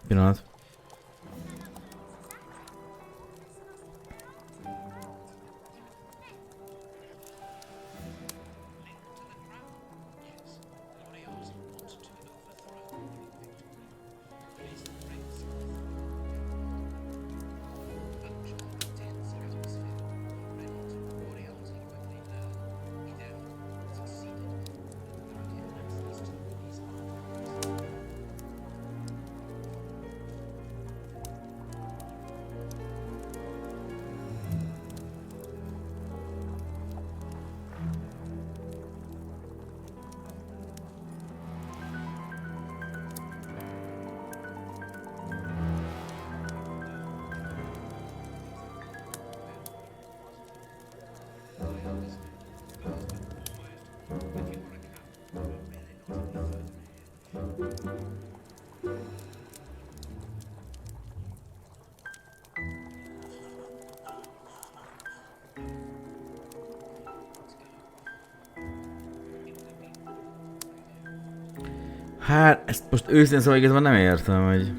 Pillanat. Hát, ezt most őszintén szóval igazán nem értem, hogy...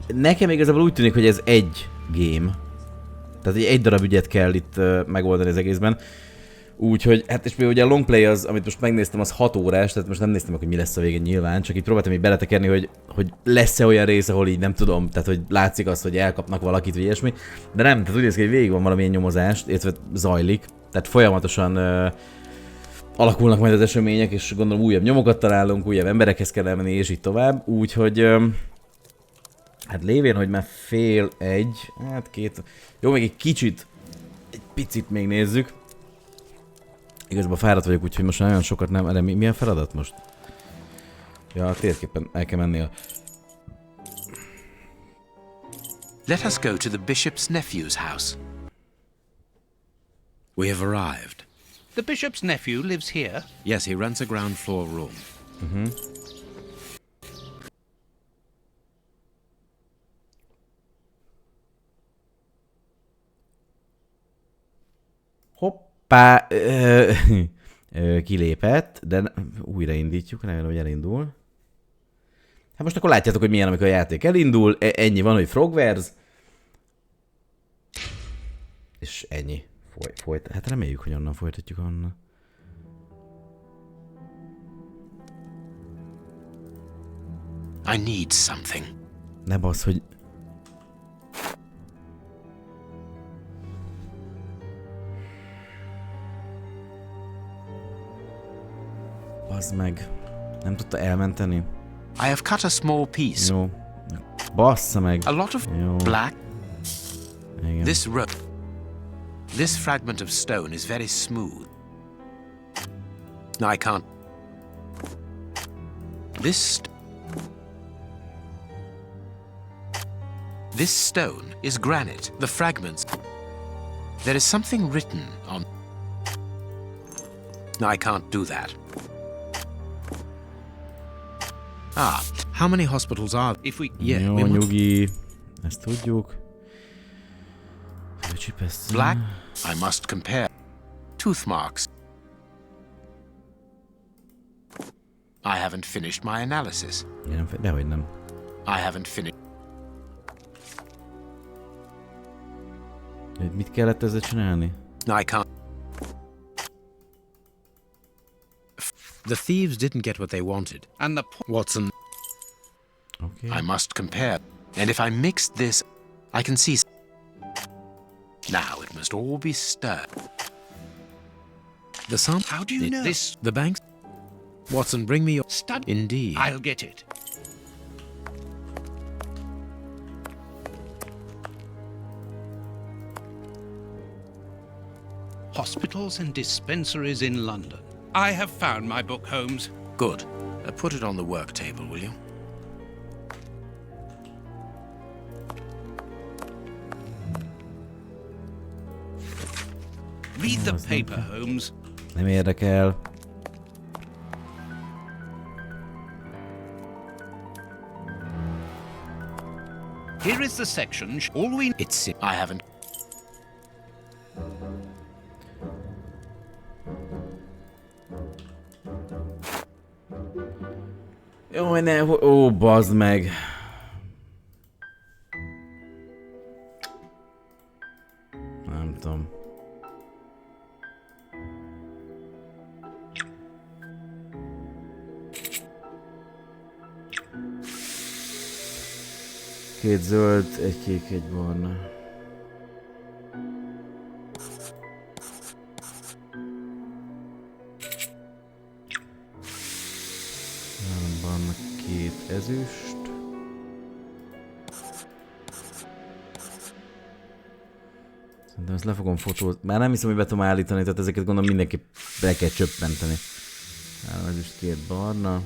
Nekem igazából úgy tűnik, hogy ez egy game. Tehát egy darab ügyet kell itt megoldani az egészben. Úgyhogy, hát és például ugye a long play az, amit most megnéztem, az 6 órás, tehát most nem néztem meg, hogy mi lesz a végén nyilván, csak itt próbáltam így beletekerni, hogy lesz-e olyan rész, ahol így nem tudom, tehát hogy látszik az, hogy elkapnak valakit, vagy ilyesmi. De nem, tehát úgy néz ki, hogy végig van valamilyen nyomozást, illetve zajlik, tehát folyamatosan alakulnak majd az események, és gondolom újabb nyomokat találunk, újabb emberekhez kell elmenni, és így tovább. Úgyhogy hát lévén, hogy már fél egy, hát két, jó, még egy kicsit, egy picit még nézzük. Igazából fáradt vagyok, úgyhogy most nagyon sokat nem, de milyen feladat most? Ja, térképpen el kell menni a... Let us go to the bishop's nephew's house. We have arrived. The bishop's nephew lives here? Yes, he rents a ground floor room. Hoppá! Kilépett, de újraindítjuk, remélem, hogy elindul. Hát most akkor látjátok, hogy milyen, amikor a játék elindul. Ennyi van, hogy Frogwares. És ennyi. Hát reméljük, hogy onnan folytatjuk onnan. I need something. Ne bassz, hogy... Bazd meg. Nem tudta elmenteni? I have cut a small piece. Jó. Bassza meg. A lot of Jó. black. Igen. This fragment of stone is very smooth. No, I can't. This stone is granite. The fragments. There is something written on. No, I can't do that. Ah, how many hospitals are there? If we... Yeah, jó, we would... nyugi. Ezt tudjuk. Black, I must compare. Tooth marks. I haven't finished my analysis. Dehogy nem. I haven't finished. Mit kellett ezzel csinálni? I can't. The thieves didn't get what they wanted. And Watson, Okay. I must compare. And if I mix this, I can see. Now it must all be stirred. The sum. How do you know? This The banks. Watson, bring me your stud. Indeed. I'll get it. Hospitals and dispensaries in London. I have found my book, Holmes. Good. Put it on the work table, will you? Read the paper, Holmes. Nem érdekel. Here is the section. All we It's. I haven't. Jó, ne, ó, bazd meg. Nem tudom. Két zöld, egy kék, egy barna. Nálam barna, két ezüst. Szerintem ezt le fogom fotózni. Már nem hiszem, hogy be tudom állítani, tehát ezeket gondolom mindenképp be kell csöppenteni. Három ezüst, két barna.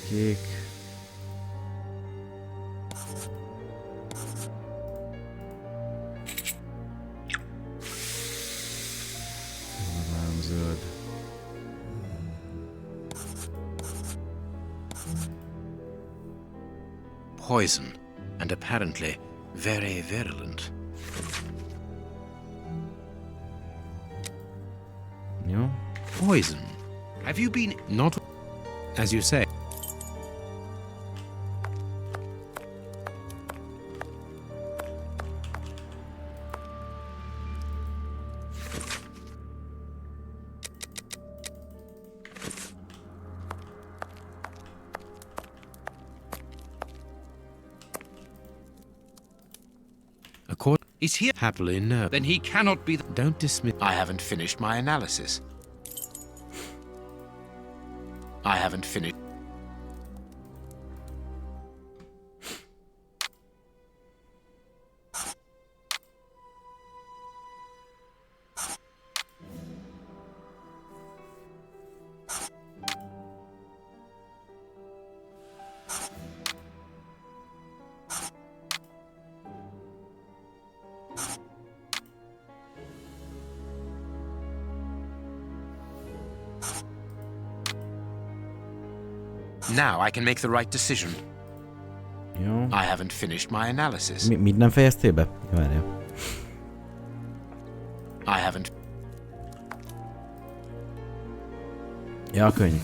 Kék. Három zöld. Poison, and apparently very virulent. Jó. Poison. have you been? Not, as you say. Is here? Happily, no. Then he cannot be. Don't dismiss. I haven't finished my analysis. I haven't finished. Now I can make the right decision. Jó. I haven't finished my analysis. Mit nem fejeztél be? Várjál. I haven't. Ja, a könyv.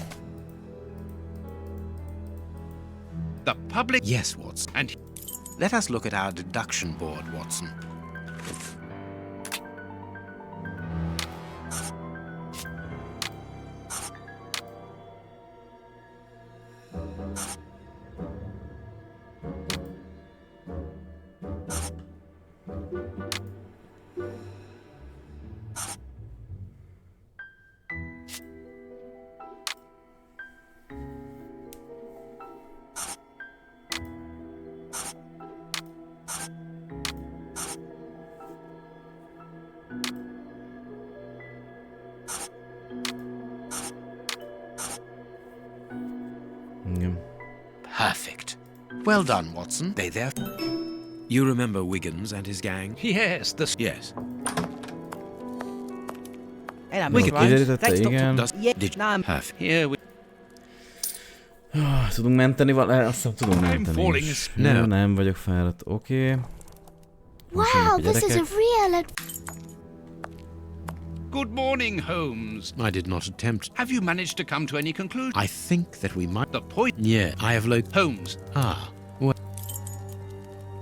The public. Yes, Watson. And Let us look at our deduction board, Watson. Igen. Perfect. Well done, Watson. They there. You remember Wiggins and his gang? yes, the Yes. Hello, Wiggins. Mr. Holmes. Ide Thanks, igen. Doctor. Yeah, Did no, perfect. here we. Tudunk menteni azt hiszem tudunk I'm menteni falling is. asleep. Jó, No. nem vagyok fáradt. Oké. Most jönnek Wow, a this is a gyerekek. real Good morning, Holmes. I did not attempt. Have you managed to come to any conclusion? I think that we might... The point... Yeah, I have Holmes. Well...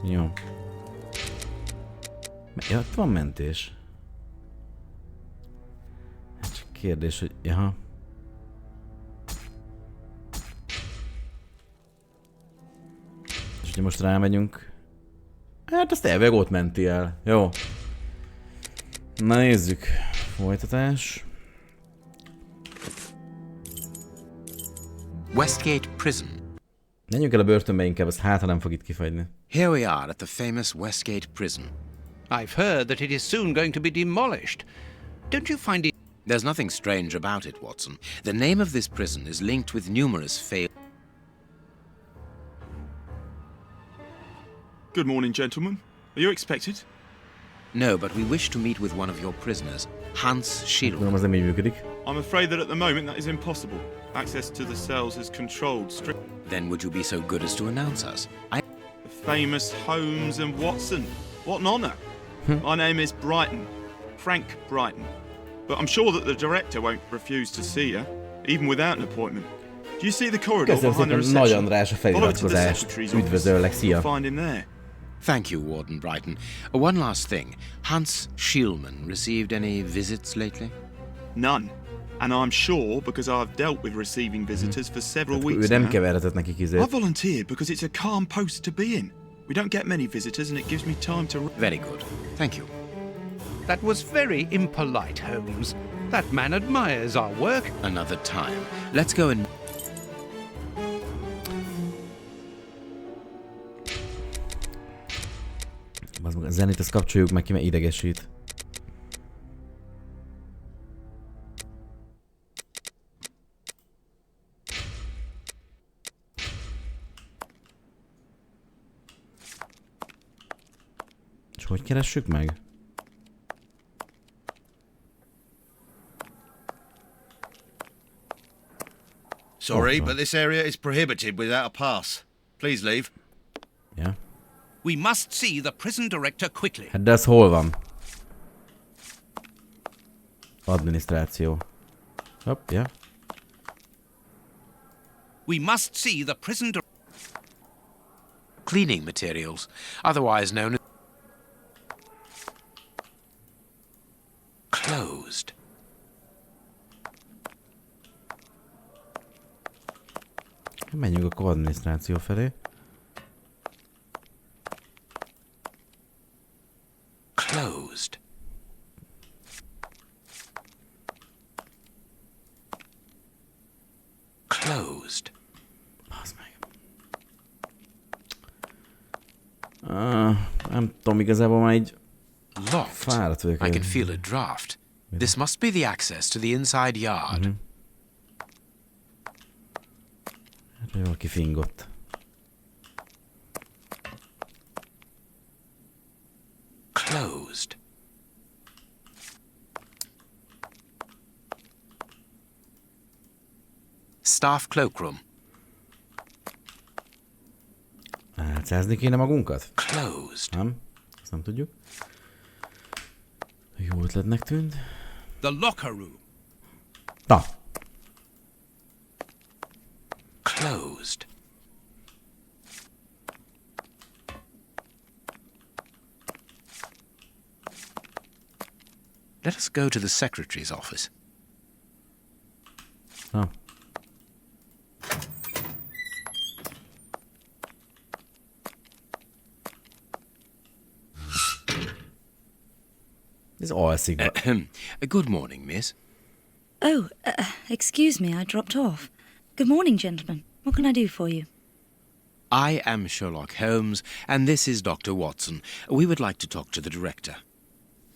Jó. Ja, ott van mentés. Hát csak kérdés, hogy... Jaha. És hogyha most rámegyünk... Hát azt elveg ott mentél el. Jó. Na nézzük. Folytatás. Westgate Prison. Menjünk el a börtönbe inkább, azt hát, ha nem fog itt kifagyni. Here we are at the famous Westgate Prison. I've heard that it is soon going to be demolished. Don't you find it... There's nothing strange about it, Watson. The name of this prison is linked with numerous failed... Good morning, gentlemen. Are you expected? No, but we wish to meet with one of your prisoners, Hans Tudom, Schielmann. az nem így működik. I'm afraid that at the moment that is impossible. Access to the cells is controlled strictly. Then would you be so good as to announce us? The famous Holmes and Watson. What an honour. My name is Brighton. Frank Brighton. But I'm sure that the director won't refuse to see you, even without an appointment. Do you see the corridor Köszönöm behind the szépen, Nagy reception? András a Follow it to the feliratkozást. secretary's office. Üdvözöllek, szia! You'll find him there. Thank you, Warden Brighton. One last thing. Hans Schielmann received any visits lately? None. And I'm sure because I've dealt with receiving visitors for several Ő weeks nem now. keverhetett nekik I izét. volunteered because it's a calm post to be in. We don't get many visitors and it gives me time to... Very good. Thank you. That was very impolite, Holmes. That man admires our work. Another time. Let's go and... A zenét azt kapcsoljuk meg ki, mert idegesít. És hogy keressük meg? Sorry, Oh, but this area is prohibited without a pass. Please leave. Ja. We must see the prison director quickly. Hát de ez hol van? Adminisztráció. Hopp, ja. We must see the prison director. Cleaning materials, otherwise known as... Closed. Menjünk akkor adminisztráció felé. Closed. Closed. Bazd meg. Nem tudom, igazából már így Locked. fáradt vagyok. I can feel a draft. This must be the access to the inside yard. Hát, jól kifingott. Closed. Staff cloakroom. Álcázni kéne magunkat? Closed. Nem? Ezt nem tudjuk. Jó ötletnek tűnt. The locker room. Na, Closed. Let us go to the secretary's office. na. Ez alszik. Good morning, miss. Oh, excuse me, I dropped off. Good morning, gentlemen. What can I do for you? I am Sherlock Holmes, and this is Dr. Watson. We would like to talk to the director.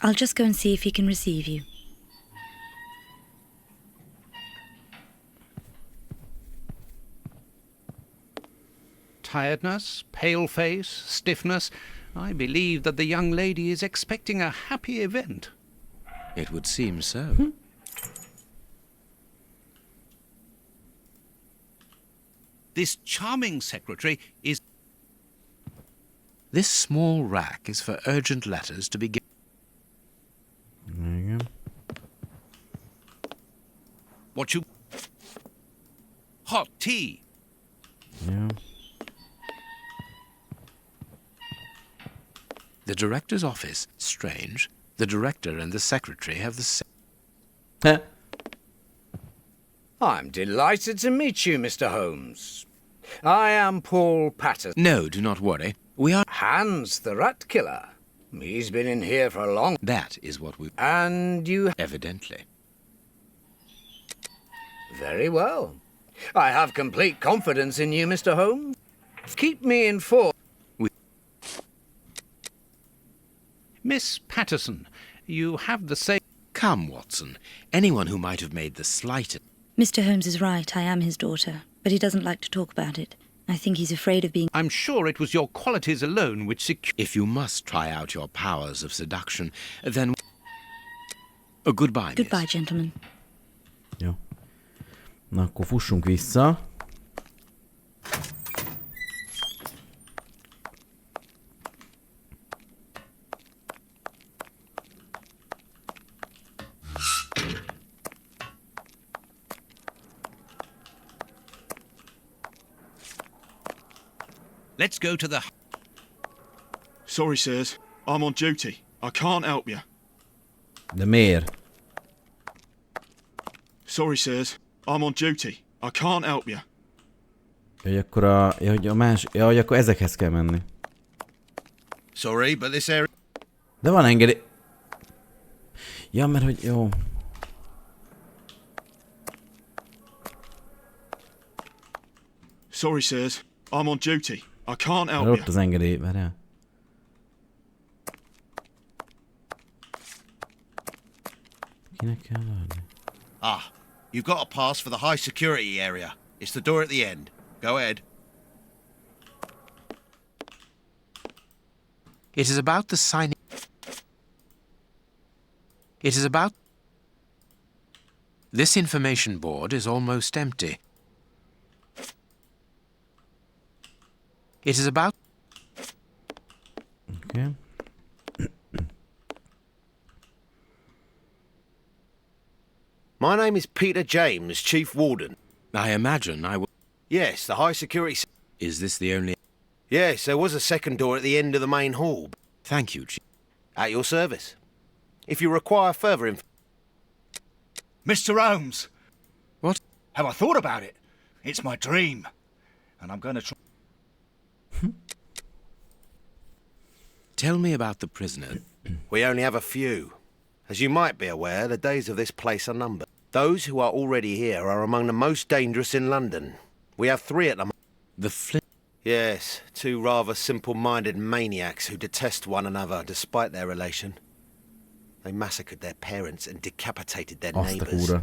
I'll just go and see if he can receive you. Tiredness, pale face, stiffness. I believe that the young lady is expecting a happy event. It would seem so. This charming secretary is... This small rack is for urgent letters to be given. Igen. What you... Hot tea. Ja. The director's office. Strange. The director and the secretary have the same. Heh. I'm delighted to meet you, Mr. Holmes. I am Paul Patterson. No, do not worry. We are... Hans, the rat killer. He's been in here for a long... That is what we... And you... Evidently. Very well. I have complete confidence in you, Mr. Holmes. Keep me informed. Miss Patterson, you have the same... Come, Watson. Anyone who might have made the slightest... Mr. Holmes is right. I am his daughter, but he doesn't like to talk about it. I think he's afraid of being... I'm sure it was your qualities alone which secured... If you must try out your powers of seduction, then... Goodbye, miss. Goodbye, gentlemen. Jó. Na, akkor fussunk vissza. Let's go to the... Sorry, sirs. I'm on duty. I can't help you. De miért? Sorry, sirs. I'm on duty. I can't help you. Hogy akkor hogy a más... Ja, hogy akkor ezekhez kell menni. Sorry, but this area... De van engedély... Ja, mert hogy... Jó. Sorry, sirs. I'm on duty. I can't help Mert you. ott az engedély, várjál. Kinek kell adni? Ah, you've got a pass for the high security area. It's the door at the end. Go ahead. It is about the signing... It is about... This information board is almost empty. It is about... Okay. My name is Peter James, Chief Warden. I imagine I will... Yes, the high security... Is this the only... Yes, there was a second door at the end of the main hall. Thank you, Chief. At your service. If you require further information... Mr. Holmes, What? have I thought about it? It's my dream. And I'm going to try... Tell me about the prisoner. We only have a few. As you might be aware, the days of this place are numbered. Those who are already here are among the most dangerous in London. We have 3 at the moment. The Flint... Yes, 2 rather simple-minded maniacs who detest one another despite their relation. They massacred their parents and decapitated their Azt a neighbours. kúra.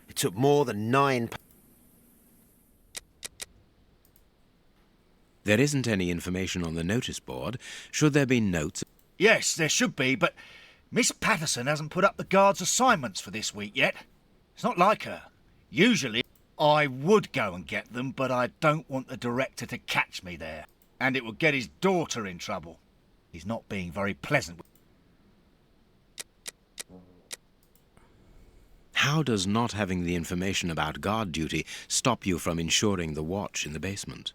It took more than 9... There isn't any information on the notice board. Should there be notes? Yes, there should be, but Miss Patterson hasn't put up the guards' assignments for this week yet. It's not like her. Usually, I would go and get them, but I don't want the director to catch me there. And it would get his daughter in trouble. He's not being very pleasant. How does not having the information about guard duty stop you from ensuring the watch in the basement?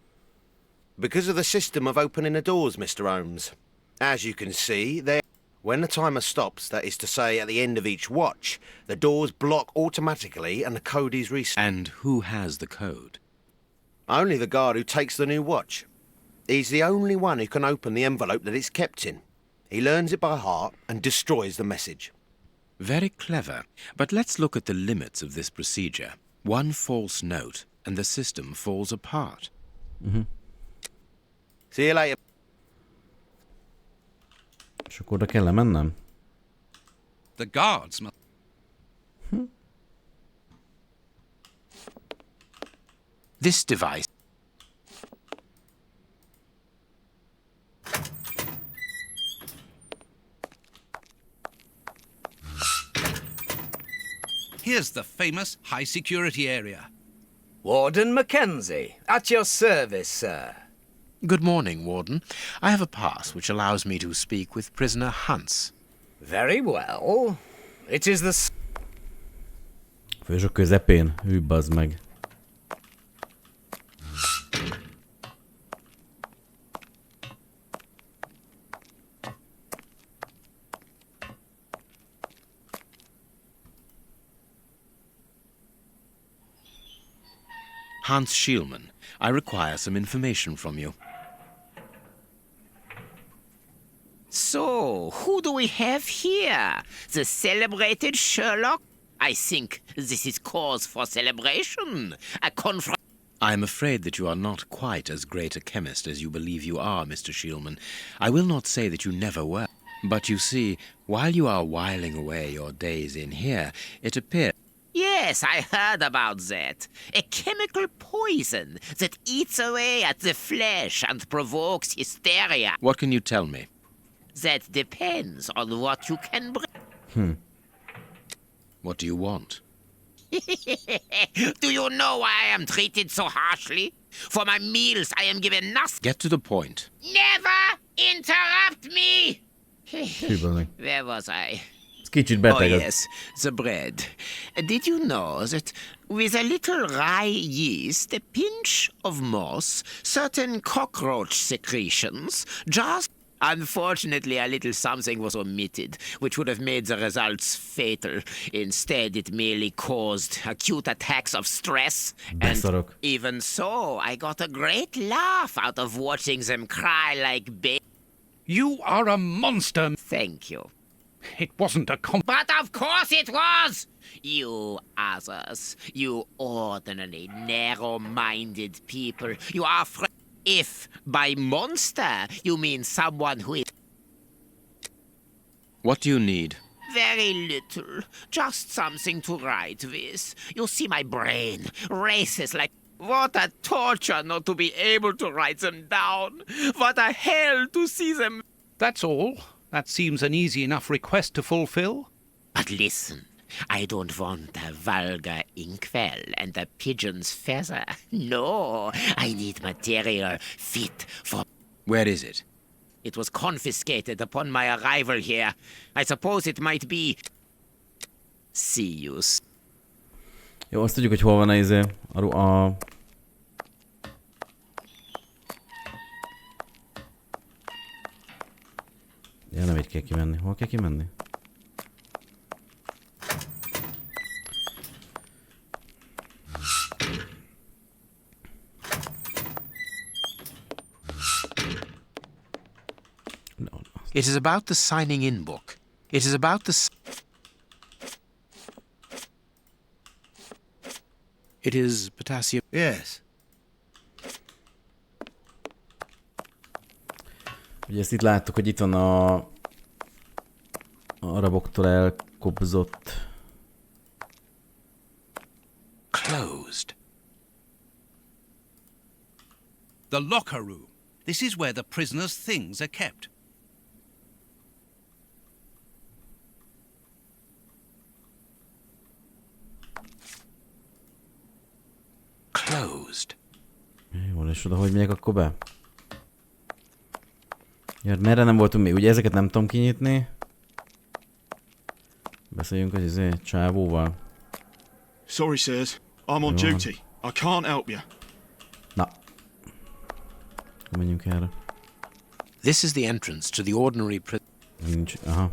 Because of the system of opening the doors, Mr. Holmes. As you can see, when the timer stops, that is to say at the end of each watch, the doors block automatically and the code is reset. And who has the code? Only the guard who takes the new watch. He's the only one who can open the envelope that it's kept in. He learns it by heart and destroys the message. Very clever. But let's look at the limits of this procedure. One false note, and the system falls apart. See you later. És akkor oda kell mennem? The guards must... This device... Here's the famous high-security area. Warden Mackenzie, at your service, sir. Good morning, Warden. I have a pass which allows me to speak with prisoner Hans. Very well. It is the... Fősök közepén? Hű, bazd meg. Hans Schielmann, I require some information from you. So, who do we have here? The celebrated Sherlock? I think this is cause for celebration. A I am afraid that you are not quite as great a chemist as you believe you are, Mr. Schielmann. I will not say that you never were. But you see, while you are whiling away your days in here, it appears... Yes, I heard about that. A chemical poison that eats away at the flesh and provokes hysteria. What can you tell me? That depends on what you can bring. What do you want? Do you know why I am treated so harshly? For my meals, I am given nothing. Get to the point. Never interrupt me! Hű, bazd meg. Where was I? Ez kicsit Oh, beteg. yes, the bread. Did you know that with a little rye yeast, a pinch of moss, certain cockroach secretions, just... Unfortunately, a little something was omitted, which would have made the results fatal. Instead, it merely caused acute attacks of stress. And Beszarok. even so, I got a great laugh out of watching them cry like babies. You are a monster. Thank you. It wasn't a But of course it was! You others, you ordinary, narrow-minded people, you are if by monster you mean someone who is What do you need? very little, just something to write with. You see, my brain races like... What a torture not to be able to write them down. What a hell to see them... That's all. That seems an easy enough request to fulfill. But listen, I don't want a vulgar inkwell and a pigeon's feather. No, I need material fit for... Where is it? It was confiscated upon my arrival here. I suppose it might be... See you. Jó, azt tudjuk, hogy hol van a... Ja, nem így kell kimenni. Hol kell kimenni? No. It is about the signing in book. It is about the... It is potassium... Yes. Ugye ezt itt láttuk, hogy itt van a araboktól elkobzott... Closed. The locker room. This is where the prisoner's things are kept. Closed. Jól, és oda hogy megyek akkor be? Ja, merre nem voltunk még? Ugye ezeket nem tudom kinyitni. Beszéljünk az csávóval. Sorry, sirs. I'm on duty. I can't help you. Na. Menjünk erre. This is the entrance to the ordinary prison. Nincs, aha.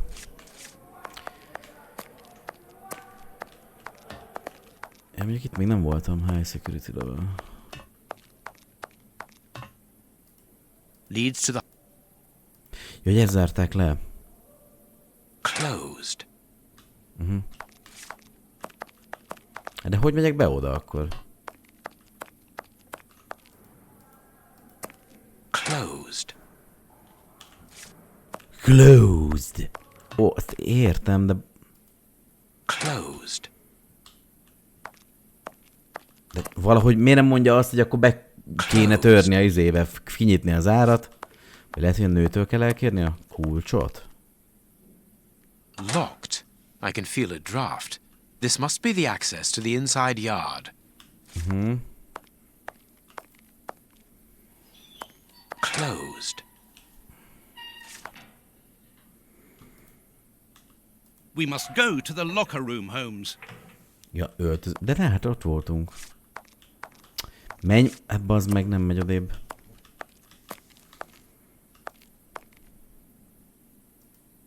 Én mondjuk itt még nem voltam, high security level. Leads to the... Jó, hogy ezt zárták le. Closed. De hogy megyek be oda akkor? Closed. Closed. Ó, azt értem, de... Closed. De valahogy miért nem mondja azt, hogy akkor be kéne törni a izébe, kinyitni az árat? Vagy lehet, hogy a nőtől kell elkérni a kulcsot? Locked. I can feel a draft. This must be the access to the inside yard. Closed. We must go to the locker room, Holmes. Ja, de ne, hát ott voltunk. Menj, ebbe az meg nem megy odébb.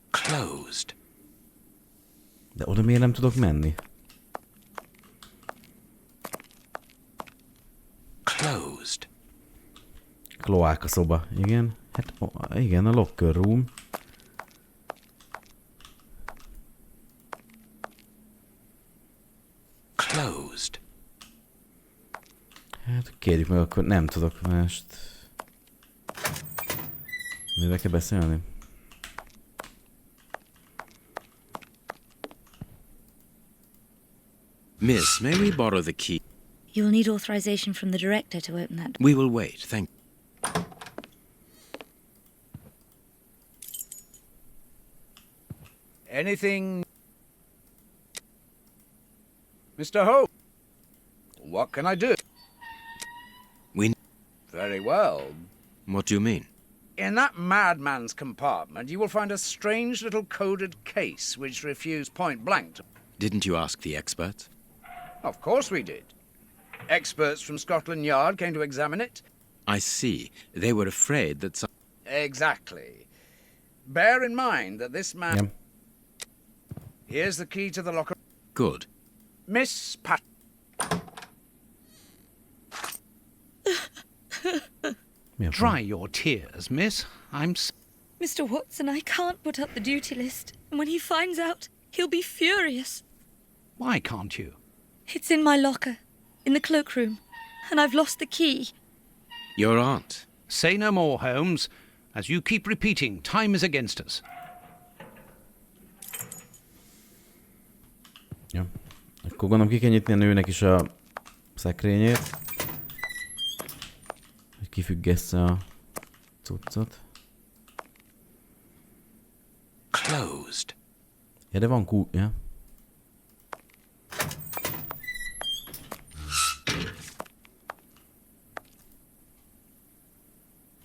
Closed. De oda miért nem tudok menni? Closed. Kloáka szoba, igen. Hát igen, a locker room. Closed. Hát kérjük meg, akkor nem tudok mást. Mivel kell beszélni? Miss, may we borrow the key? You'll need authorization from the director to open that. We will wait, thank you. Anything... Mr. Holmes? What can I do? We... Very well. What do you mean? In that madman's compartment, you will find a strange little coded case which refused point blank to... Didn't you ask the experts? Of course we did. Experts from Scotland Yard came to examine it. I see. They were afraid that some... Exactly. Bear in mind that this man... Igen. Here's the key to the locker. Good. Miss Pat... Mi a Dry your tears, miss. Mr. Watson, I can't put up the duty list. And when he finds out, he'll be furious. Why can't you? It's in my locker, in the cloakroom. And I've lost the key. Your aunt. Say no more, Holmes. As you keep repeating, time is against us. Ja. Akkor gondolom ki kell nyitni a nőnek is a szekrényét. Hogy kifüggesse a cuccot. Closed. Ja, de van ja.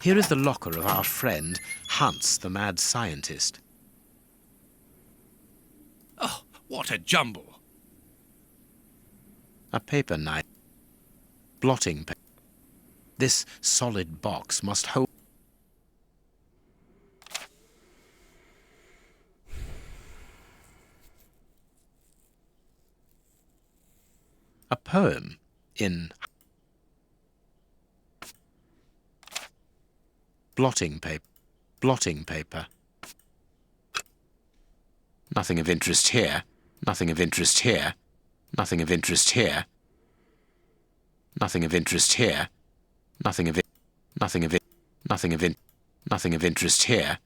Here is the locker of our friend, Hans, the mad scientist. Oh, what a jumble. A paper knife. Blotting paper. This solid box must hold... A poem in... Blotting paper. Blotting paper. Nothing of interest here. Nothing of interest here. Nothing of interest here. Nothing of interest here. Nothing of it. Nothing of it. Nothing of it. Nothing of interest here.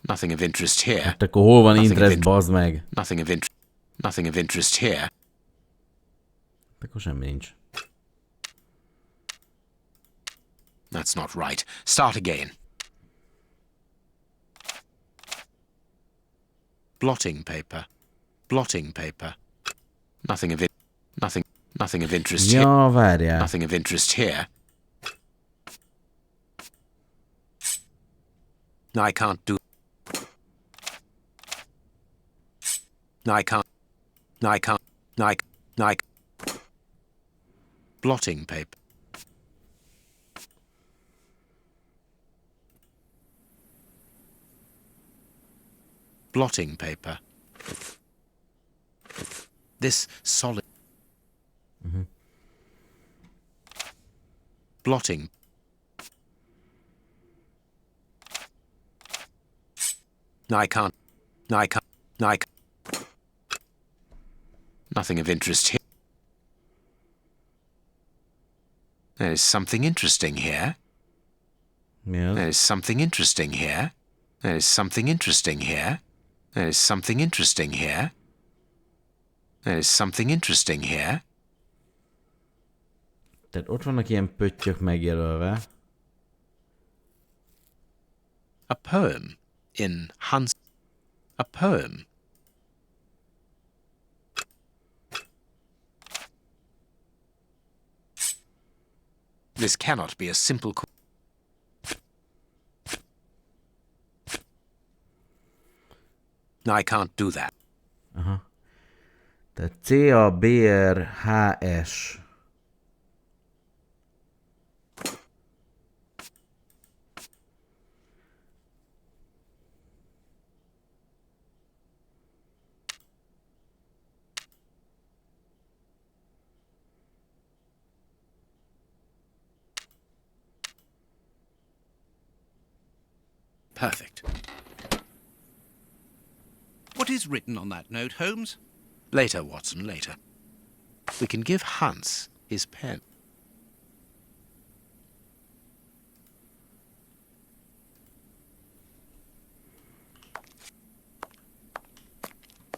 Nothing of interest here. Hát akkor hol van Nothing of interest, interest. bazd meg? Nothing of interest. Nothing of interest here. Akkor semmi nincs. That's not right. Start again. Blotting paper. Blotting paper. Nothing of it. Nothing. Nothing of interest here. Ja, várjál. Nothing of interest here. I can't do... I can't... I can't... I... Blotting paper. Blotting paper. This solid... Blotting. I can't. I can't. I can't. Nothing of interest here. There is something interesting here. Mi az? There is something interesting here. There is something interesting here. There is something interesting here. There is something interesting here. Tehát ott vannak ilyen pöttyök megjelölve. A poem in Hans. A poem. This cannot be a simple... I can't do that. Aha. Tehát CABRHS. Perfect. What is written on that note, Holmes? Later, Watson, later. We can give Hans his pen.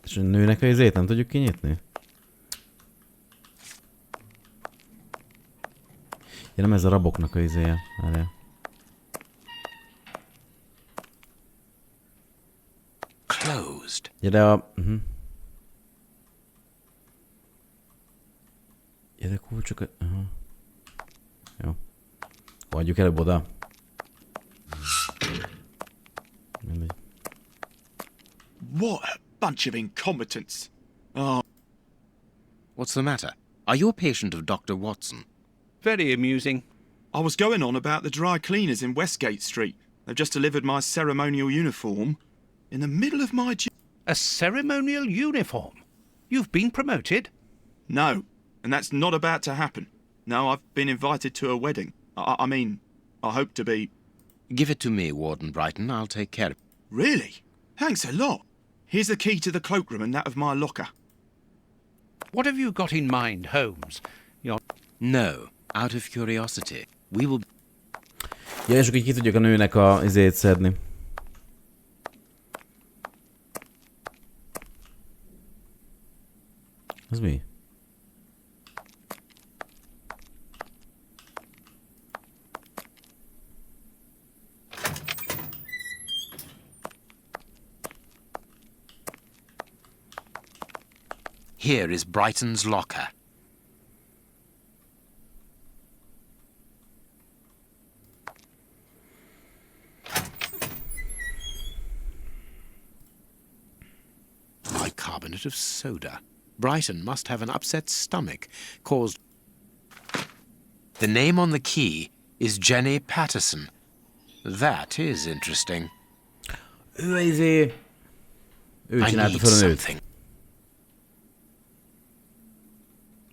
És a nőnek a izét nem tudjuk kinyitni? Ja, nem ez a raboknak a izéje. Várjál. Closed. Ja, de a... Ja, de kulcsok... Jó. Adjuk előbb oda. Mindegy. What a bunch of incompetents. Oh, What's the matter? Are you a patient of Dr. Watson? Very amusing. I was going on about the dry cleaners in Westgate Street. They've just delivered my ceremonial uniform in the middle of my... A ceremonial uniform? You've been promoted? No, and that's not about to happen. No, I've been invited to a wedding. I mean, I hope to be... Give it to me, Warden Brighton. I'll take care of it. Really? Thanks a lot. Here's the key to the cloakroom and that of my locker. What have you got in mind, Holmes? No, out of curiosity. We will... Ja, és akkor ki tudjuk a nőnek a izét szedni. Az mi? Here is Brighton's locker. Bicarbonate of soda. Brighton must have an upset stomach caused... The name on the key is Jenny Patterson. That is interesting. Ő izé... Ő I csinálta need fel a nőt. something.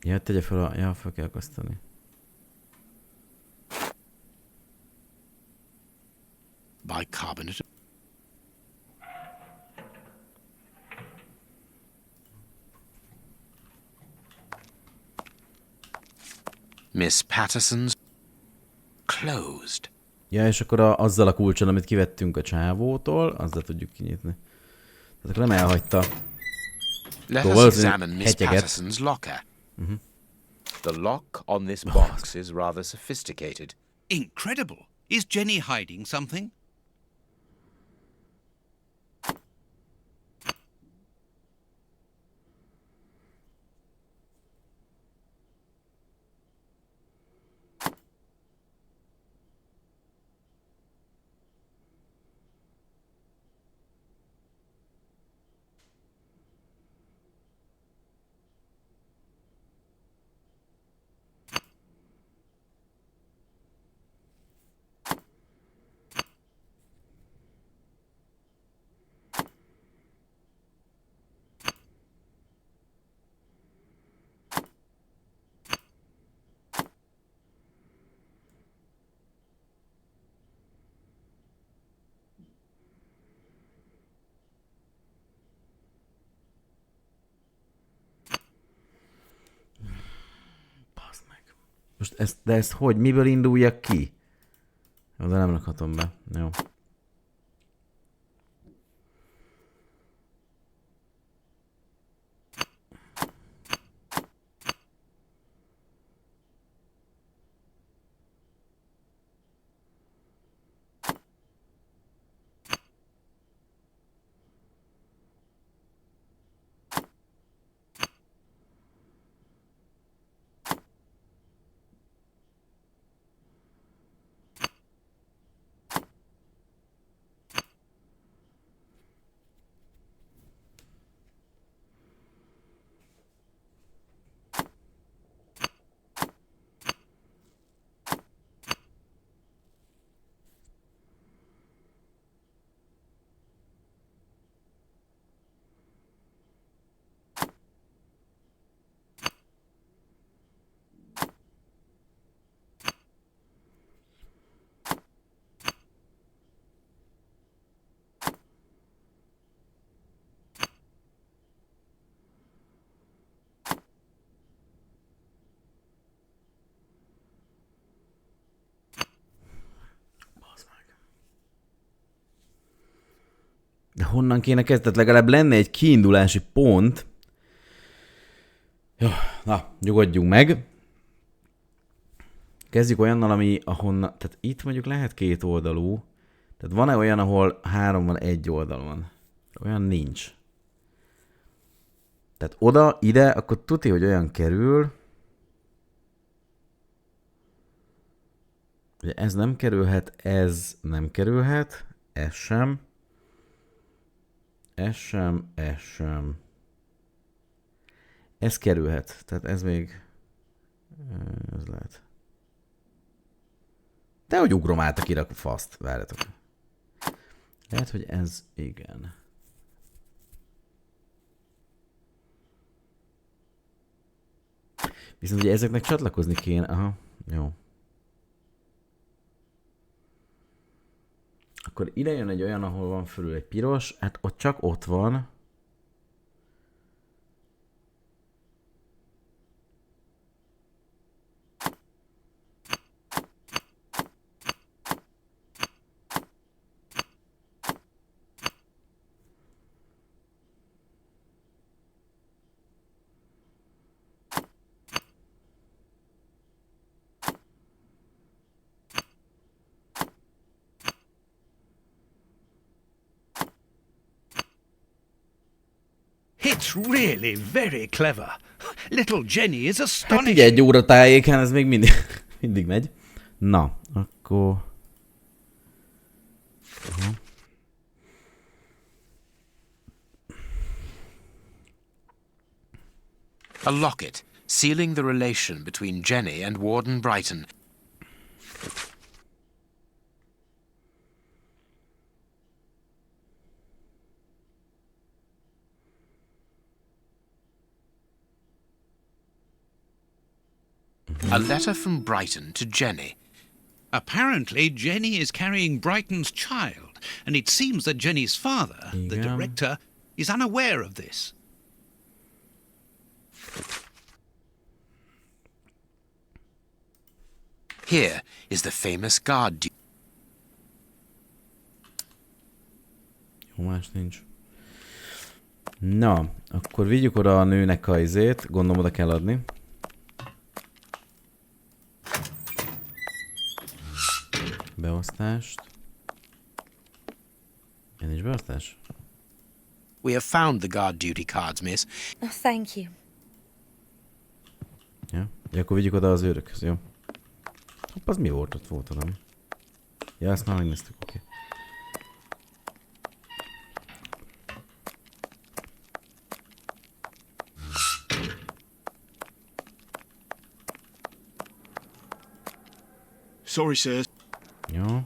Ja, tegye fel a... Ja, fel kell akasztani. Bicarbonate. Miss Patterson's closed. Ja, és akkor azzal a kulcson, amit kivettünk a csávótól, azzal tudjuk kinyitni. Tehát akkor nem elhagyta. Let Go us well, examine Miss hetyeget. Patterson's locker. The lock on this box is rather sophisticated. Incredible. Is Jenny hiding something? Most de ezt hogy? Miből induljak ki? Oda nem rakhatom be. Jó. honnan kéne kezdeni? Legalább lenne egy kiindulási pont. Jó, na, nyugodjunk meg. Kezdjük olyannal, ami ahonnan... Tehát itt mondjuk lehet 2 oldalú. Tehát van-e olyan, ahol 3 van, 1 oldalon? Olyan nincs. Tehát oda, ide, akkor tudja, hogy olyan kerül. Ugye ez nem kerülhet, ez nem kerülhet, ez sem. Ez sem, ez sem. Ez kerülhet, tehát ez még... Ez lehet. De hogy ugrom át a kirakó faszt, várjatok. Lehet, hogy ez igen. Viszont ugye ezeknek csatlakozni kéne. Aha, jó. Akkor ide jön egy olyan, ahol van fölül egy piros, hát ott csak ott van. It's really very clever. Little Jenny is Hát astonishing. ugye 1 óra tájéken ez még mindig, mindig megy. Na, akkor... A locket, sealing the relation between Jenny and Warden Brighton. A letter from Brighton to Jenny. Apparently, Jenny is carrying Brighton's child, and it seems that Jenny's father, the Yeah. director, is unaware of this. Here is the famous guard Jó, más nincs. Na, akkor vigyük oda a nőnek a izét, gondolom oda kell adni. Beosztást. Ilyen nincs beosztás? We have found the guard duty cards, miss. Oh, thank you. Ja, ja, akkor vigyük oda az őrökhöz, jó? Hopp, az mi volt ott? Volt oda. Ja, ezt már megnéztük, oké. Sorry, sirs. Jó.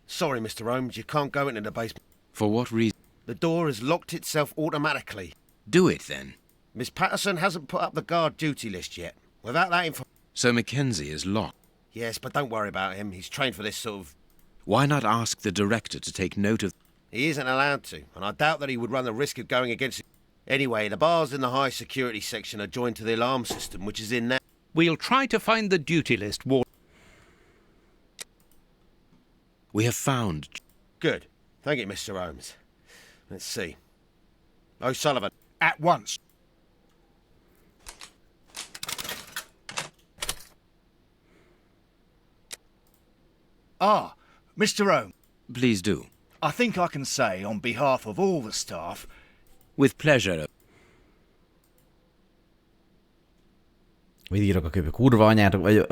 Sorry, Mr. Holmes, you can't go into the basement. For what reason? The door has locked itself automatically. Do it, then. Miss Patterson hasn't put up the guard duty list yet. Without that info... So Mackenzie is locked. Yes, but don't worry about him. He's trained for this sort of... Why not ask the director to take note of... He isn't allowed to, and I doubt that he would run the risk of going against it. Anyway, the bars in the high security section are joined to the alarm system, which is in there. We'll try to find the duty list, Warden. We have found... Good. Thank you, Mr. Holmes. Let's see. O'Sullivan. At once. Ah, Mr. Holmes, Please do. I think I can say on behalf of all the staff, With pleasure. Mit írok a képbe? Kurva anyátok vagy...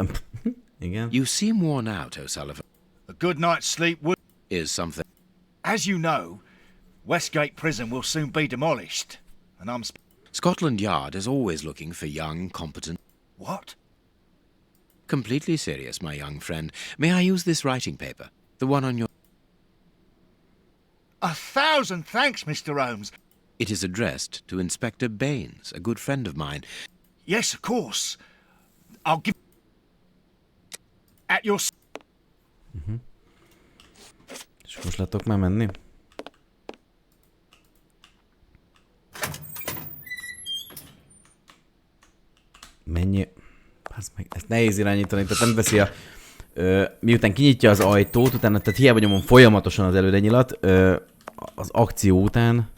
Igen. You seem worn out, O'Sullivan. a good night's sleep would... Is something... As you know, Westgate Prison will soon be demolished, and I'm... Scotland Yard is always looking for young, competent... What? Completely serious, my young friend. May I use this writing paper? The one on your... 1,000 thanks, Mr. Holmes. It is addressed to Inspector Baines, a good friend of mine. Yes, of course. I'll give... At your... És most lehetok már menni? Mennyi... Passz meg, ezt nehéz irányítani, tehát nem veszi a Miután kinyitja az ajtót, utána, tehát hiába nyomom folyamatosan az előre nyilat, az akció után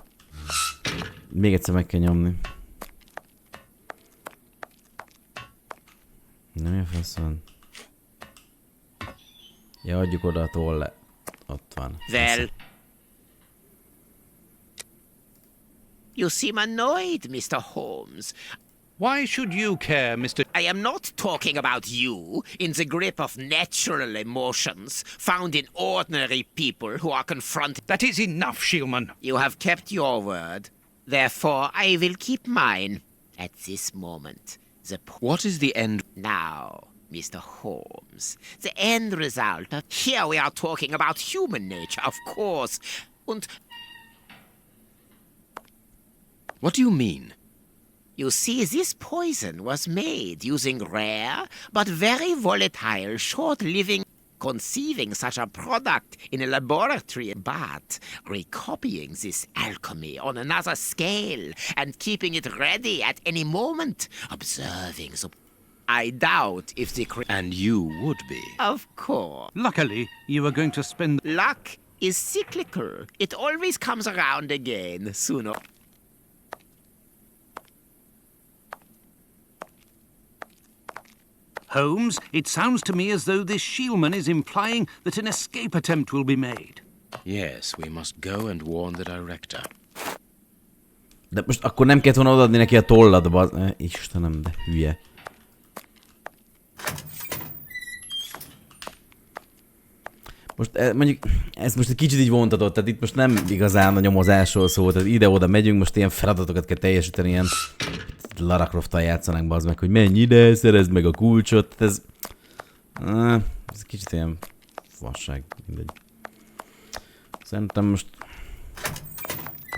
még egyszer meg kell nyomni. Nem a faszon. Ja, adjuk oda a tolle. Ott van. Well, you seem annoyed, Mr. Holmes. Why should you care, Mr. I am not talking about you in the grip of natural emotions found in ordinary people who are confronted. That is enough, Shieldman. You have kept your word. Therefore, I will keep mine at this moment. What is the end? Now, Mr. Holmes, the end result of... Here we are talking about human nature, of course. And... What do you mean? You see, this poison was made using rare but very volatile, short-living... Conceiving such a product in a laboratory, but recopying this alchemy on another scale and keeping it ready at any moment, observing the... I doubt if the... And you would be. Of course. Luckily, you are going to spend... Luck is cyclical. It always comes around again, sooner... Holmes, it sounds to me as though this Shieldman is implying that an escape attempt will be made. Yes, we must go and warn the director. De most akkor nem kellett volna odaadni neki a tollat, Istenem, de hülye. Most mondjuk, ez most egy kicsit így vontatott, tehát itt most nem igazán a nyomozásról szól, tehát ide-oda megyünk, most ilyen feladatokat kell teljesíteni, ilyen Lara Croft-tal játszanánk, bazd meg, hogy menj ide, szerezd meg a kulcsot, ez kicsit ilyen fasság, mindegy. Szerintem most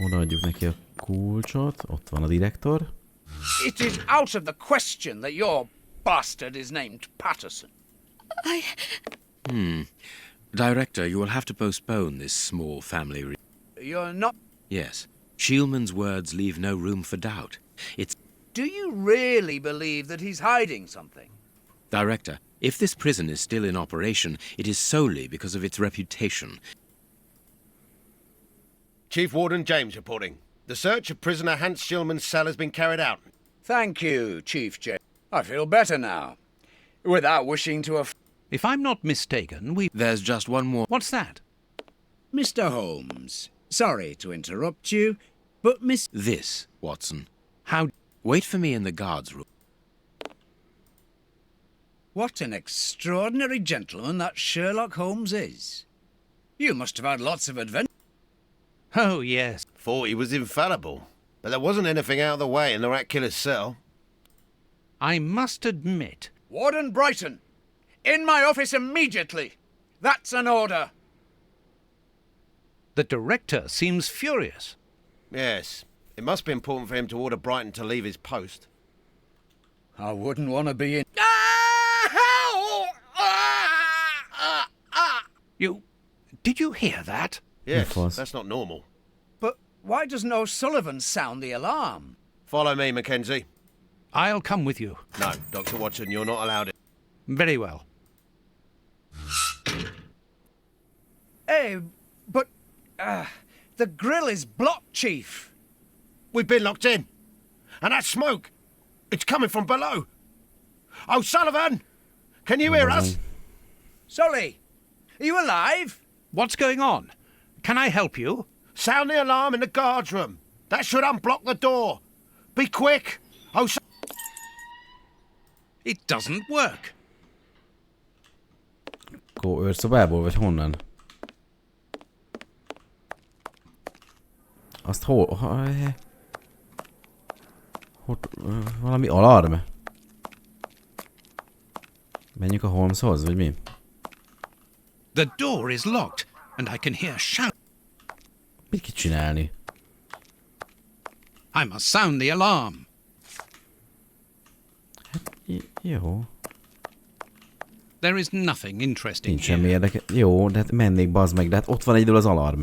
odaadjuk neki a kulcsot, ott van a direktor. It is out of the question that your bastard is named Patterson. Director, you will have to postpone this small family You're not... Yes. Shieldman's words leave no room for doubt. It's... Do you really believe that he's hiding something? Director, if this prison is still in operation, it is solely because of its reputation. Chief Warden James reporting. The search of prisoner Hans Shieldman's cell has been carried out. Thank you, Chief James. I feel better now. Without wishing to have... If I'm not mistaken, There's just one more... What's that? Mr. Holmes, sorry to interrupt you, but This, Watson. How... Wait for me in the guards room. What an extraordinary gentleman that Sherlock Holmes is. You must have had lots of adventures. Oh, yes. Thought he was infallible. But there wasn't anything out of the way in the rat killer's cell. I must admit... Warden Brighton, in my office immediately. That's an order. The director seems furious. Yes. It must be important for him to order Brighton to leave his post. I wouldn't want to be in... Did you hear that? Yes, that's not normal. But why doesn't O'Sullivan sound the alarm? Follow me, Mackenzie. I'll come with you. No, Dr. Watson, you're not allowed it. Very well. Hey, but... the grill is blocked, Chief. We've been locked in. And that smoke, it's coming from below. O'Sullivan! Can you hear us? Sully, are you alive? What's going on? Can I help you? Sound the alarm in the guards room. That should unblock the door. Be quick. It doesn't work. Akkor őrszobából, vagy honnan? Azt valami alarm? Menjünk a Holmeshoz, vagy mi? The door is locked, and I can hear shout. Mit kell csinálni? I must sound the alarm. Jó. There is nothing interesting Nincs semmi érdekes. Jó, de hát mennék, bazd meg, de hát ott van egyedül az alarm.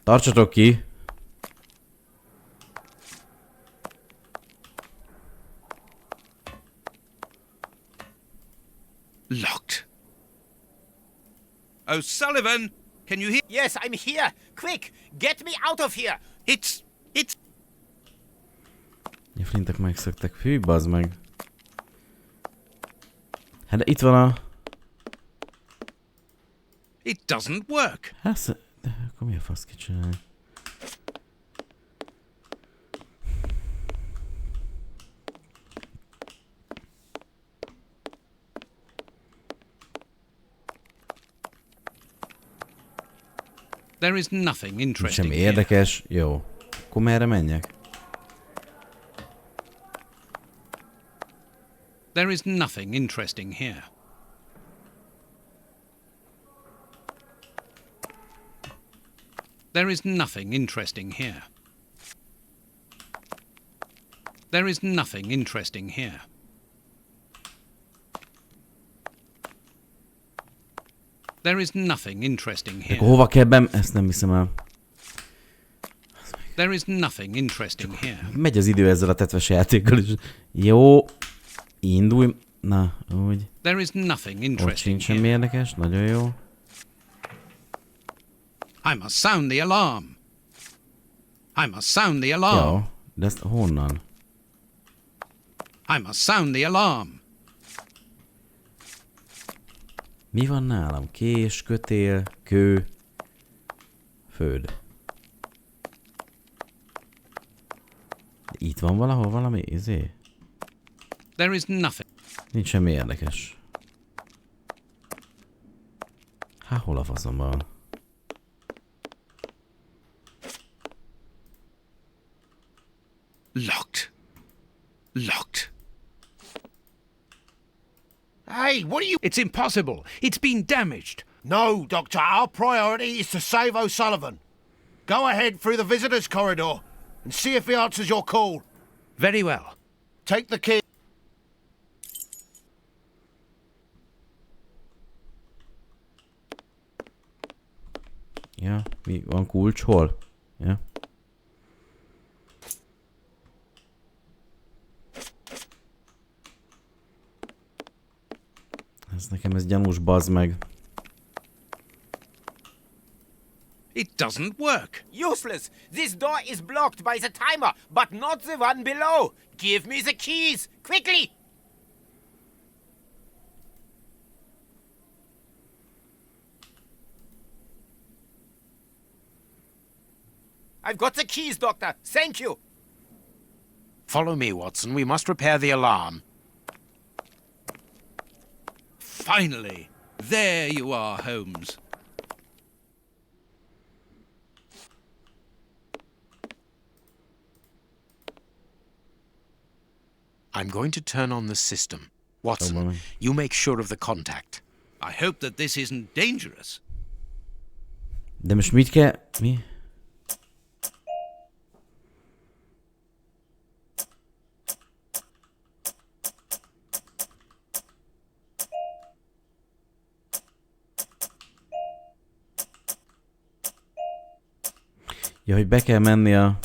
Tartsatok ki! Locked. O'Sullivan, can you hear? Yes, I'm here. Quick, get me out of here. It's... A flintek megszöktek. Hű, bazd meg. Hát de itt van a... It doesn't work. Hát, de akkor mi a fasz kicsinálni? There is nothing interesting Semmi here. érdekes. Jó. Akkor merre menjek? There is nothing interesting here. There is nothing interesting here. There is nothing interesting here. There is nothing interesting here. Akkor hova kell Ezt nem hiszem el. There is nothing interesting here. Megy az idő ezzel a tetves játékkal is. Jó. Indulj. Na, úgy. There is nothing Ott interesting sincs semmi here. érdekes. Nagyon jó. I must sound the alarm. I must sound the alarm. Jó. De ezt honnan? I must sound the alarm. Mi van nálam? Kés, kötél, kő, föld. De itt van valahol valami izé? There is nothing. Nincs semmi érdekes. Há, hol a faszomban van? Locked. Locked. Hey, what are you... It's impossible. It's been damaged. No, Doctor, our priority is to save O'Sullivan. Go ahead through the visitors' corridor and see if he answers your call. Very well. Take the key. Ja, mi van kulcs hol? Ja. Ez gyanús, bazd meg. It doesn't work. Useless. This door is blocked by the timer, but not the one below. Give me the keys, quickly. I've got the keys, Doctor. Thank you. Follow me, Watson. We must repair the alarm. Finally. There you are, Holmes. I'm going to turn on the system. Watson, Oh, you make sure of the contact. I hope that this isn't dangerous. De most mit kell... Mi? Ja, hogy be kell menni a...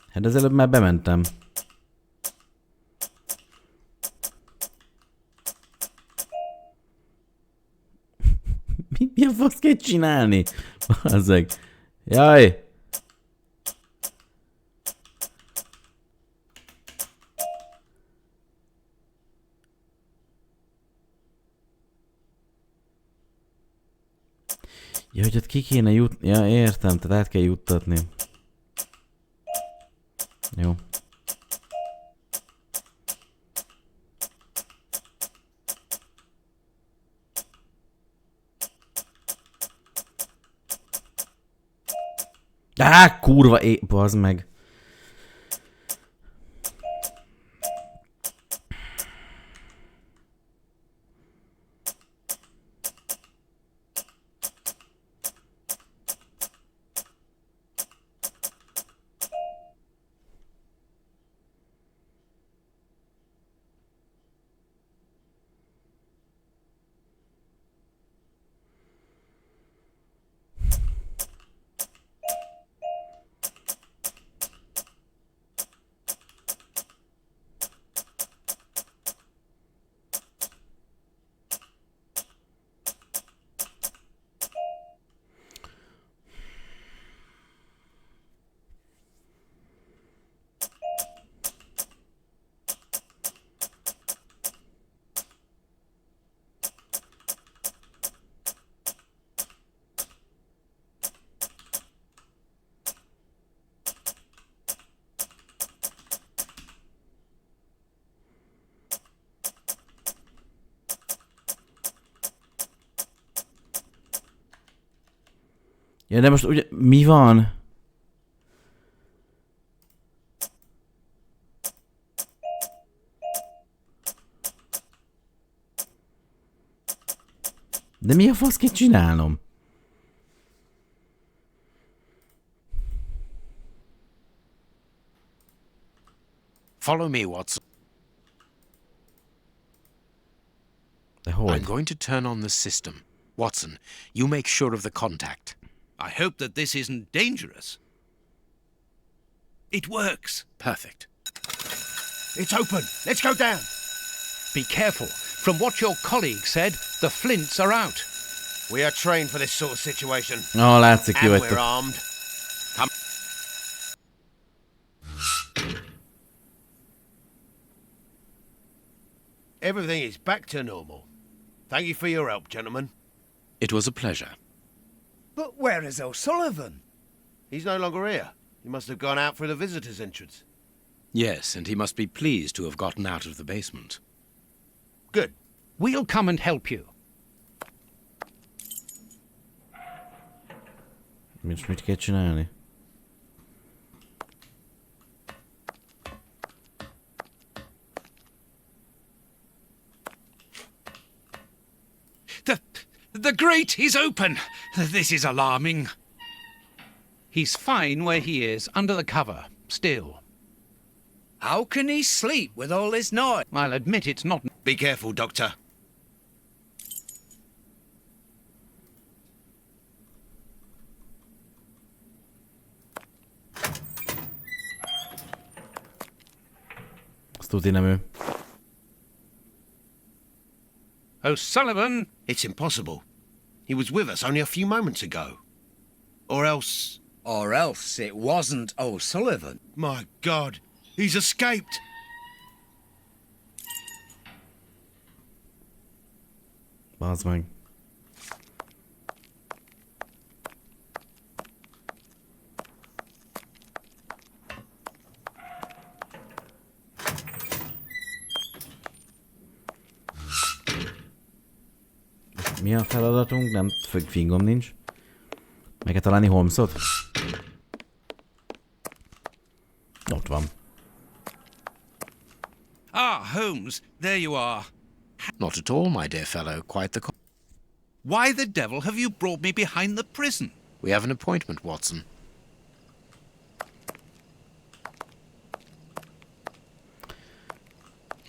Hát az előbb már bementem. Mi a fasz kell csinálni? Bazzeg. Jaj! Ja, hogy ott ki kéne jutni. Ja, értem, tehát át kell juttatni. Jó. Á, kurva, bazd meg. Ja, de most ugye mi van? De mi a fasz kell csinálnom? Follow me, Watson. De hogy? I'm going to turn on the system. Watson, you make sure of the contact. I hope that this isn't dangerous. It works. Perfect. It's open. Let's go down. Be careful. From what your colleague said, the flints are out. We are trained for this sort of situation. Látszik, ki And vagytok. we're armed. Come. Everything is back to normal. Thank you for your help, gentlemen. It was a pleasure. But where is O'Sullivan? He's no longer here. He must have gone out through the visitor's entrance. Yes, and he must be pleased to have gotten out of the basement. Good. We'll come and help you. Mit kell csinálni? The grate is open. This is alarming. He's fine where he is, under the cover, still. How can he sleep with all this noise? I'll admit it's not... Be careful, Doctor. Azt tudni nem ő. O'Sullivan! It's impossible. He was with us only a few moments ago. Or else... Or else it wasn't O'Sullivan. My God, he's escaped! Bazd meg. Mi a feladatunk? Nem, fingom nincs. Meg kell találni Holmesot? Ott van. Ah, Holmes, there you are. Not at all, my dear fellow, quite the Why the devil have you brought me behind the prison? We have an appointment, Watson.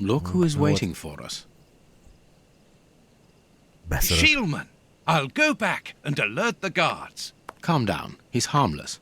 Look who is waiting for us. Shielman! I'll go back and alert the guards. Calm down. He's harmless.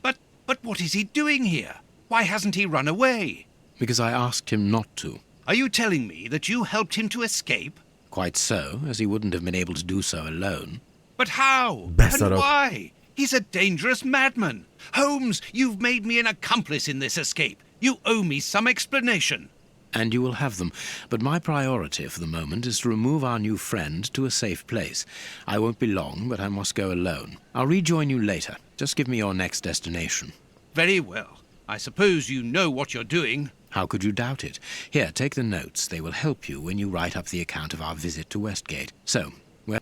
But what is he doing here? Why hasn't he run away? Because I asked him not to. Are you telling me that you helped him to escape? Quite so, as he wouldn't have been able to do so alone. But how? Beszarok. And why? He's a dangerous madman. Holmes, you've made me an accomplice in this escape. You owe me some explanation. And you will have them. But my priority for the moment is to remove our new friend to a safe place. I won't be long, but I must go alone. I'll rejoin you later. Just give me your next destination. Very well. I suppose you know what you're doing. How could you doubt it? Here, take the notes. They will help you when you write up the account of our visit to Westgate. So, where...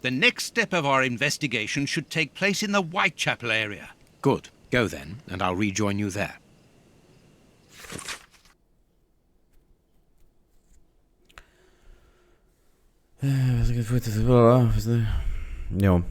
The next step of our investigation should take place in the Whitechapel area. Good. Go then, and I'll rejoin you there. Jó.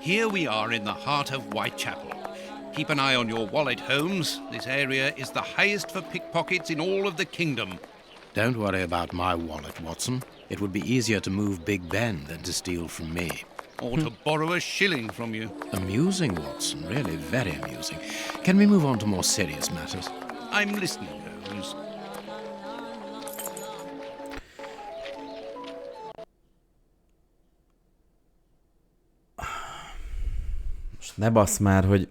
Here we are in the heart of Whitechapel. Keep an eye on your wallet, Holmes. This area is the highest for pickpockets in all of the kingdom. Don't worry about my wallet, Watson. It would be easier to move Big Ben than to steal from me. Or to borrow a shilling from you. Amusing, Watson. Really very amusing. Can we move on to more serious matters? I'm listening, Holmes. Most ne bassz már, hogy...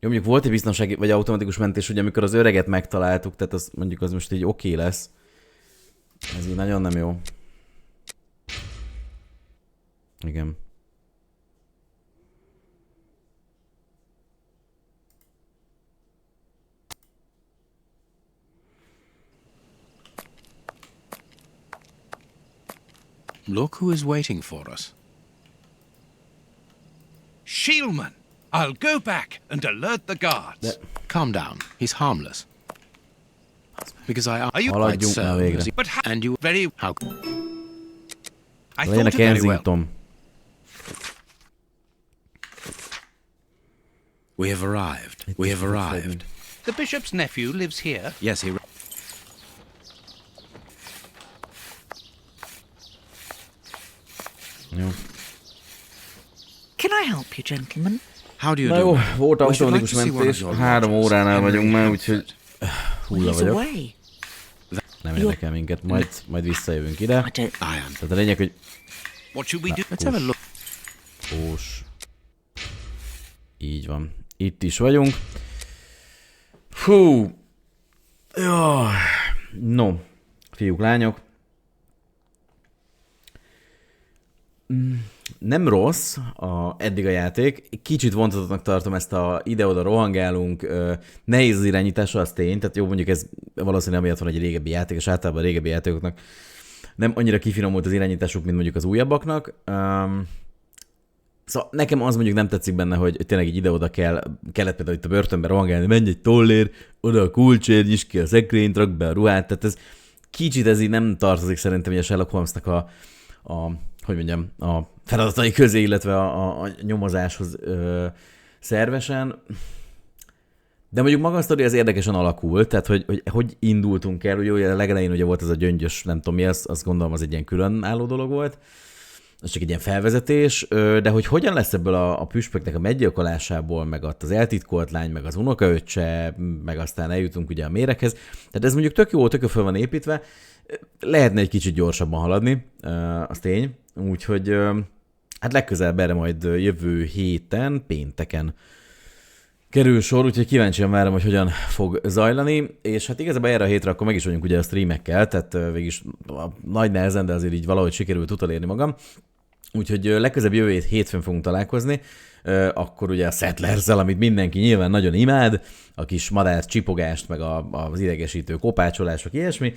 Jó, mondjuk volt egy biztonsági, vagy automatikus mentés, ugye amikor az öreget megtaláltuk, tehát az, mondjuk az most így oké lesz. Ez így nagyon nem jó. Igen. Look who is waiting for us. Shieldman! I'll go back and alert the guards. Calm down. He's harmless. Because I Are you quite Haladjunk már so, végre. But and you very... how I Legyen a thought it very well. Kensington. we have arrived. We have arrived. The bishop's nephew lives here. Yes, he. Jó. Can I help you, gentlemen? How do you Na do? jó, ma'am? volt We should like automatikus to see one of mentés, your 3 lodgers. óránál I'm vagyunk really már, upset. úgyhogy hulla He's vagyok. away. Nem érdekel minket, majd visszajövünk ide. I don't. Tehát a lényeg, hogy What should we do? Let's have a look.Ós. Így van. Itt is vagyunk. Hú. Jaj. No. Fiúk, lányok. Nem rossz eddig a játék. Kicsit vontatottnak tartom ezt a ide-oda rohangálunk. Nehéz az irányítása, az tény. Tehát jó, mondjuk ez valószínűleg amiatt van egy régebbi játék, és általában a régebbi játékoknak nem annyira kifinomult az irányításuk, mint mondjuk az újabbaknak. Szóval nekem az mondjuk nem tetszik benne, hogy tényleg így ide-oda kellett például itt a börtönbe rohangálni, menj egy tollér, oda a kulcsért, nyisd ki a szekrényt, rakd be a ruhát, tehát ez kicsit ez így nem tartozik szerintem hogy a Sherlock Holmesnak hogy mondjam, a feladatai közé, illetve a nyomozáshoz szervesen. De mondjuk maga a sztori az érdekesen alakult, tehát hogy indultunk el, ugye a legelején ugye volt ez a gyöngyös, nem tudom mi, azt gondolom az egy ilyen különálló dolog volt, az csak egy ilyen felvezetés, de hogy hogyan lesz ebből a püspöknek a meggyilkolásából, meg ott az eltitkolt lány, meg az unokaöccse, meg aztán eljutunk ugye a méreghez. Tehát ez mondjuk tök jó föl van építve, lehetne egy kicsit gyorsabban haladni, az tény, úgyhogy hát legközelebb erre majd jövő héten, pénteken kerül sor, úgyhogy kíváncsian várom, hogy hogyan fog zajlani, és hát igazából erre a hétre akkor meg is vagyunk ugye a streamekkel, tehát végig nagy nehezen, de azért így valahogy sikerült utolérni magam. Úgyhogy legközelebb jövő hétfőn fogunk találkozni, akkor ugye a Settlerszel, amit mindenki nyilván nagyon imád, a kis madár csipogást, meg az idegesítő kopácsolás, vagy ilyesmi,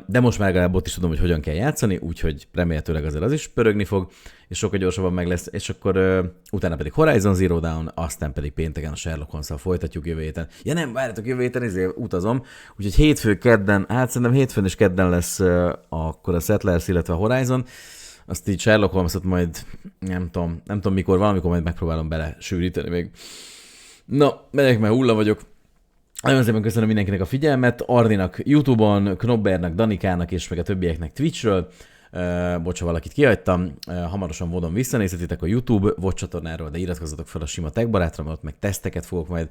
de most már legalább ott is tudom, hogy hogyan kell játszani, úgyhogy remélhetőleg azért az is pörögni fog, és sokkal gyorsabban meg lesz, és akkor utána pedig Horizon Zero Dawn, aztán pedig pénteken a Sherlock Holmes-szal folytatjuk jövő héten. Ja nem, várjatok, jövő héten ezért utazom, úgyhogy hétfő, kedden, hát szerintem hétfőn és kedden lesz akkor a Settlers, illetve a Horizon, azt így Sherlock Holmes-ot majd nem tudom mikor, valamikor majd megpróbálom bele sűríteni még. Na, megyek, mert hulla vagyok. Nagyon szépen köszönöm mindenkinek a figyelmet, Ardinak YouTube-on, Knobbernak, Danikának és meg a többieknek Twitchről. Bocsa, valakit kihagytam, hamarosan vodon visszanézhetitek a YouTube VOD csatornáról, de iratkozzatok fel a sima TechBarátra, mert ott meg teszteket fogok majd.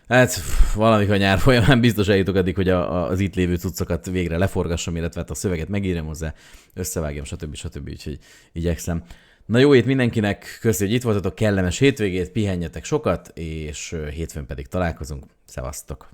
Hát valamikor nyár folyamán biztos eljutok addig, hogy az itt lévő cuccokat végre leforgassam, illetve hát a szöveget megírjam hozzá, összevágjam, stb. Úgyhogy igyekszem. Na jó hét mindenkinek, köszi, hogy itt voltatok, kellemes hétvégét, pihenjetek sokat, és hétfőn pedig találkozunk. Szevasztok!